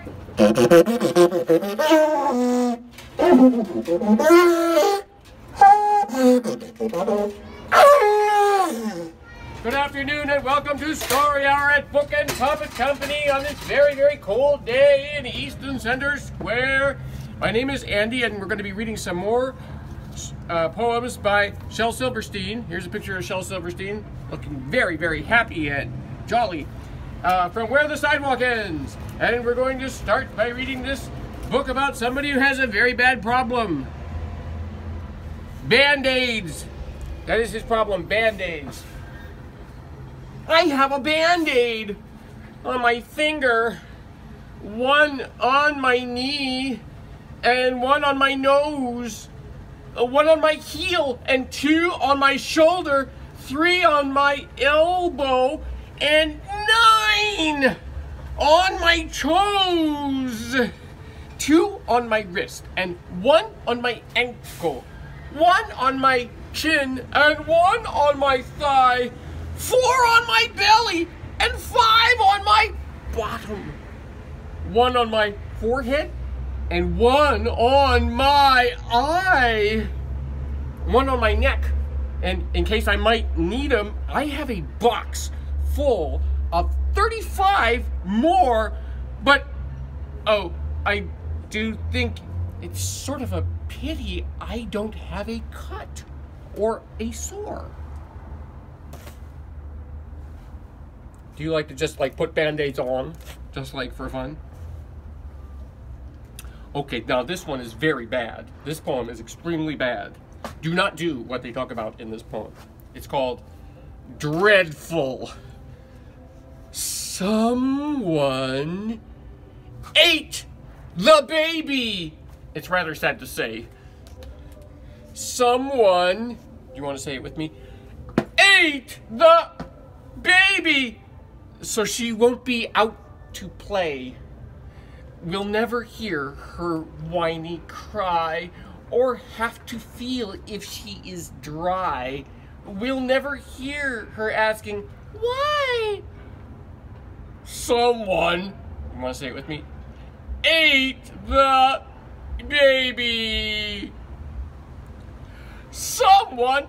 Good afternoon and welcome to Story Hour at Book and Puppet Company on this very, very cold day in Easton Center Square. My name is Andy and we're going to be reading some more poems by Shel Silverstein. Here's a picture of Shel Silverstein looking very, very happy and jolly from Where the Sidewalk Ends. And we're going to start by reading this book about somebody who has a very bad problem. Band-Aids. That is his problem, Band-Aids. I have a Band-Aid on my finger, one on my knee, and one on my nose, one on my heel, and two on my shoulder, three on my elbow, and 9 on my toes, 2 on my wrist, and 1 on my ankle, 1 on my chin, and 1 on my thigh, 4 on my belly, and 5 on my bottom, 1 on my forehead, and 1 on my eye, 1 on my neck. And in case I might need them, I have a box full of 35 more, but oh, I do think it's sort of a pity I don't have a cut or a sore. Do you like to just like put Band-Aids on, just like for fun? Okay, now this one is very bad. This poem is extremely bad. Do not do what they talk about in this poem. It's called Dreadful. Someone ate the baby. It's rather sad to say. Someone, you want to say it with me? Ate the baby. So she won't be out to play. We'll never hear her whiny cry or have to feel if she is dry. We'll never hear her asking, why? Someone, you want to say it with me? Ate the baby. Someone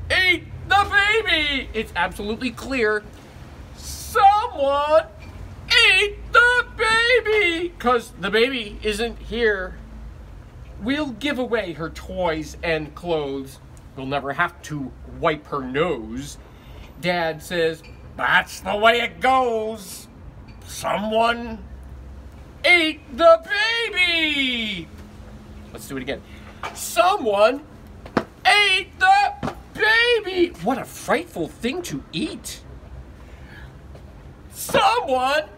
ate the baby. It's absolutely clear. Someone ate the baby. 'Cause the baby isn't here. We'll give away her toys and clothes. We'll never have to wipe her nose. Dad says, that's the way it goes. Someone ate the baby. Let's do it again. Someone ate the baby. What a frightful thing to eat. Someone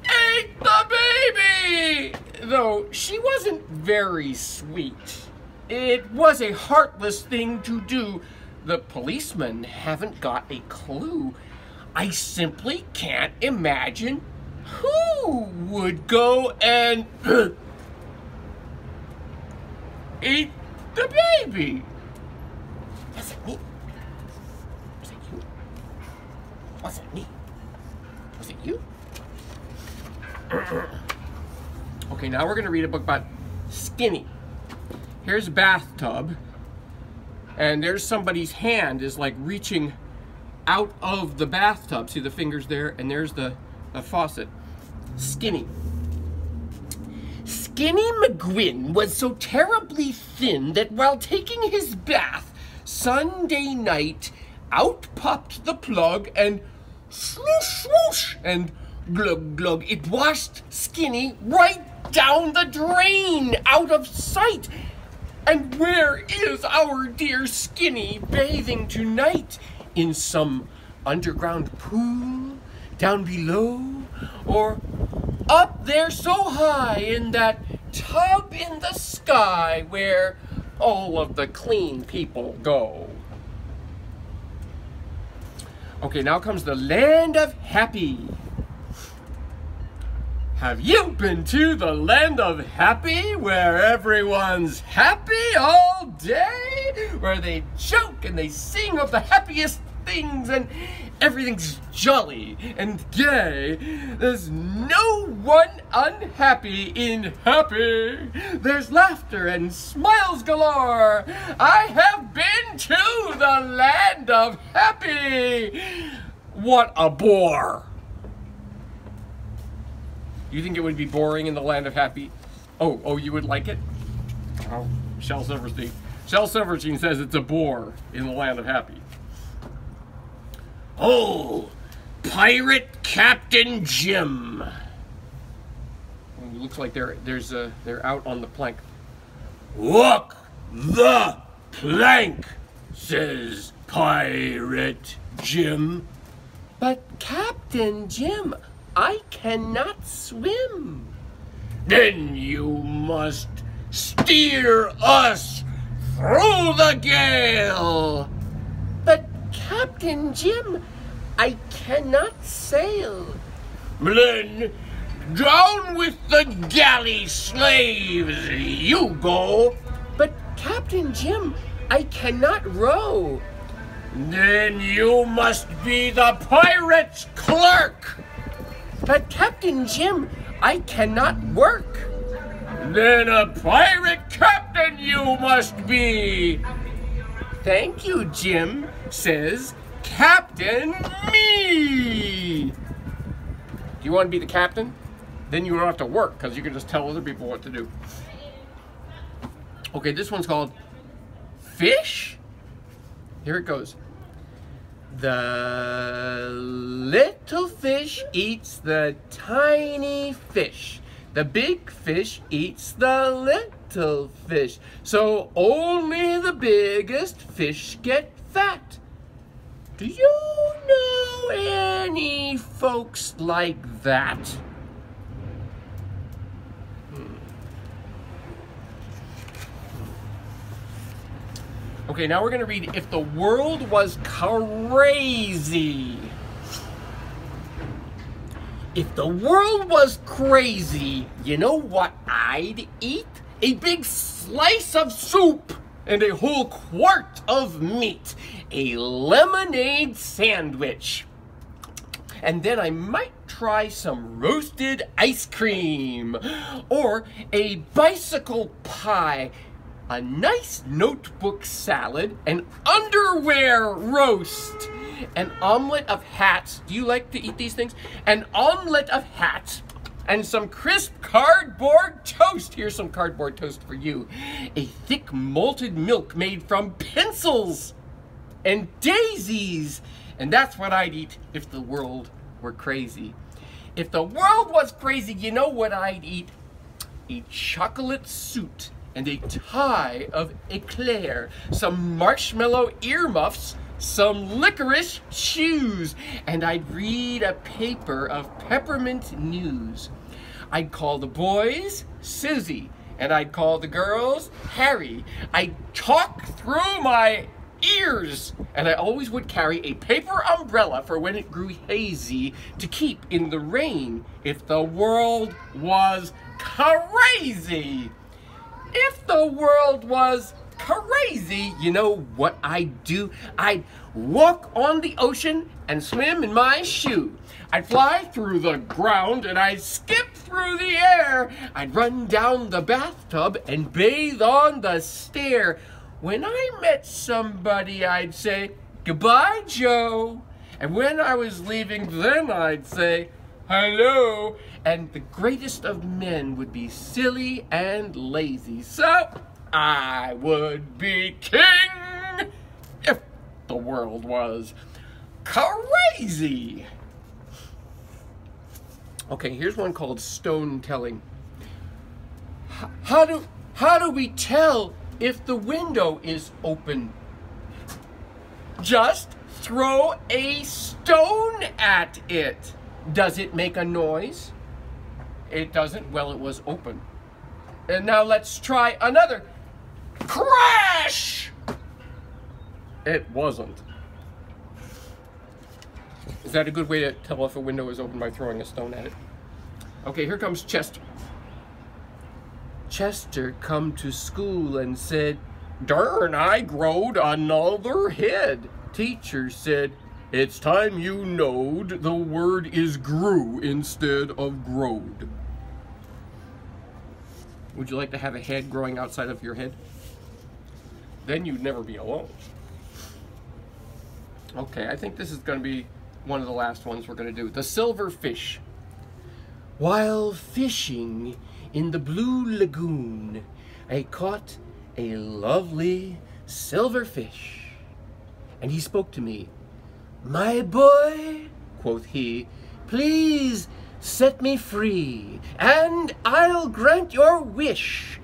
ate the baby. Though she wasn't very sweet. It was a heartless thing to do. The policemen haven't got a clue. I simply can't imagine who would go and eat the baby. Was it me? Was it you? Was it me? Was it you? Okay, now we're going to read a book about Skinny. Here's a bathtub, and there's somebody's hand is like reaching out of the bathtub. See the fingers there? And there's the faucet. Skinny. Skinny McGuinn was so terribly thin that while taking his bath Sunday night, out popped the plug and swoosh, swoosh, and glug, glug. It washed Skinny right down the drain, out of sight. And where is our dear Skinny bathing tonight? In some underground pool, down below, or up there so high in that tub in the sky where all of the clean people go? Okay, now comes the land of happy. Have you been to the land of happy, where everyone's happy all day? Where they joke and they sing of the happiest things and everything's jolly and gay. There's no one unhappy in happy. There's laughter and smiles galore. I have been to the land of happy. What a bore. You think it would be boring in the land of happy? Oh, you would like it? Oh, Shel Silverstein. Shel Silverstein says it's a bore in the land of happy. Oh, Pirate Captain Jim. It looks like they're out on the plank. Walk the plank, says Pirate Jim. But Captain Jim, I cannot swim. Then you must steer us through the gale. But Captain Jim, I cannot sail. Then down with the galley slaves you go. But Captain Jim, I cannot row. Then you must be the pirate's clerk. But Captain Jim, I cannot work. Then a pirate captain you must be. Thank you, Jim, says Captain Me. Do you want to be the captain? Then you don't have to work because you can just tell other people what to do. Okay, this one's called Fish. Here it goes. The little fish eats the tiny fish. The big fish eats the little fish. So only the biggest fish get fat. Do you know any folks like that? Okay, now we're going to read If the World Was Crazy. If the world was crazy, you know what I'd eat? A big slice of soup and a whole quart of meat. A lemonade sandwich. And then I might try some roasted ice cream. Or a bicycle pie. A nice notebook salad, an underwear roast, an omelet of hats. Do you like to eat these things? An omelet of hats, and some crisp cardboard toast. Here's some cardboard toast for you. A thick malted milk made from pencils and daisies. And that's what I'd eat if the world were crazy. If the world was crazy, you know what I'd eat? A chocolate suit and a tie of eclair, some marshmallow earmuffs, some licorice shoes, and I'd read a paper of peppermint news. I'd call the boys Susie, and I'd call the girls Harry. I'd talk through my ears, and I always would carry a paper umbrella for when it grew hazy to keep in the rain if the world was crazy. If the world was crazy, you know what I'd do? I'd walk on the ocean and swim in my shoe. I'd fly through the ground and I'd skip through the air. I'd run down the bathtub and bathe on the stair. When I met somebody, I'd say, "Goodbye, Joe." And when I was leaving, then I'd say, "Hello." And the greatest of men would be silly and lazy. So I would be king if the world was crazy. Okay, here's one called Stone Telling. How do we tell if the window is open? Just throw a stone at it. Does it make a noise? It doesn't. Well, it was open. And now let's try another. Crash! It wasn't. Is that a good way to tell if a window is open by throwing a stone at it? Okay, here comes Chester. Chester come to school and said, "Darn, I growed another head." Teacher said, "It's time you knowed the word is grew instead of growed." Would you like to have a head growing outside of your head? Then you'd never be alone. Okay, I think this is going to be one of the last ones we're going to do. The silver fish. While fishing in the blue lagoon, I caught a lovely silver fish. And he spoke to me. My boy, quoth he, please set me free, and I'll grant your wish.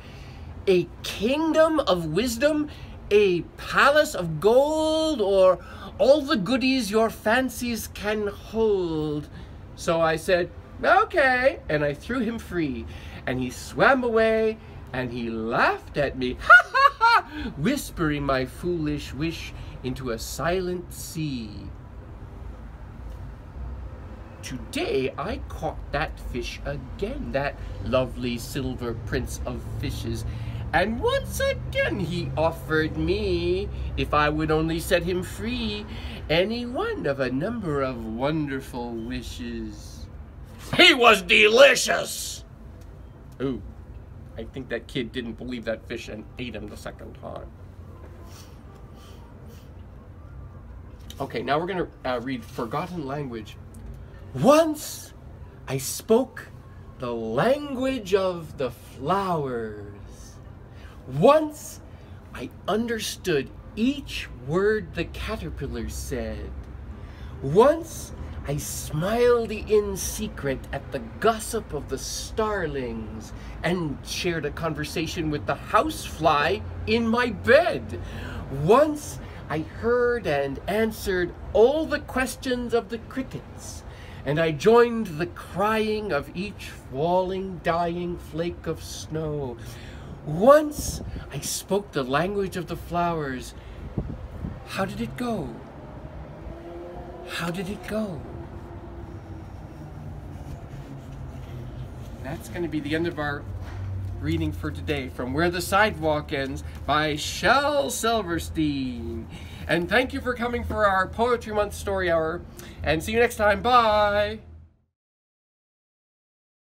A kingdom of wisdom, a palace of gold, or all the goodies your fancies can hold. So I said, okay, and I threw him free, and he swam away, and he laughed at me, ha ha ha, whispering my foolish wish into a silent sea. Today I caught that fish again, that lovely silver prince of fishes, and once again he offered me, if I would only set him free, any one of a number of wonderful wishes. He was delicious! Ooh, I think that kid didn't believe that fish and ate him the second time. Okay, now we're going to read Forgotten Language. Once I spoke the language of the flowers. Once I understood each word the caterpillars said. Once I smiled in secret at the gossip of the starlings and shared a conversation with the housefly in my bed. Once I heard and answered all the questions of the crickets, and I joined the crying of each falling, dying flake of snow. Once I spoke the language of the flowers. How did it go? How did it go? That's going to be the end of our reading for today, from Where the Sidewalk Ends by Shel Silverstein. And thank you for coming for our Poetry Month Story Hour. And see you next time. Bye!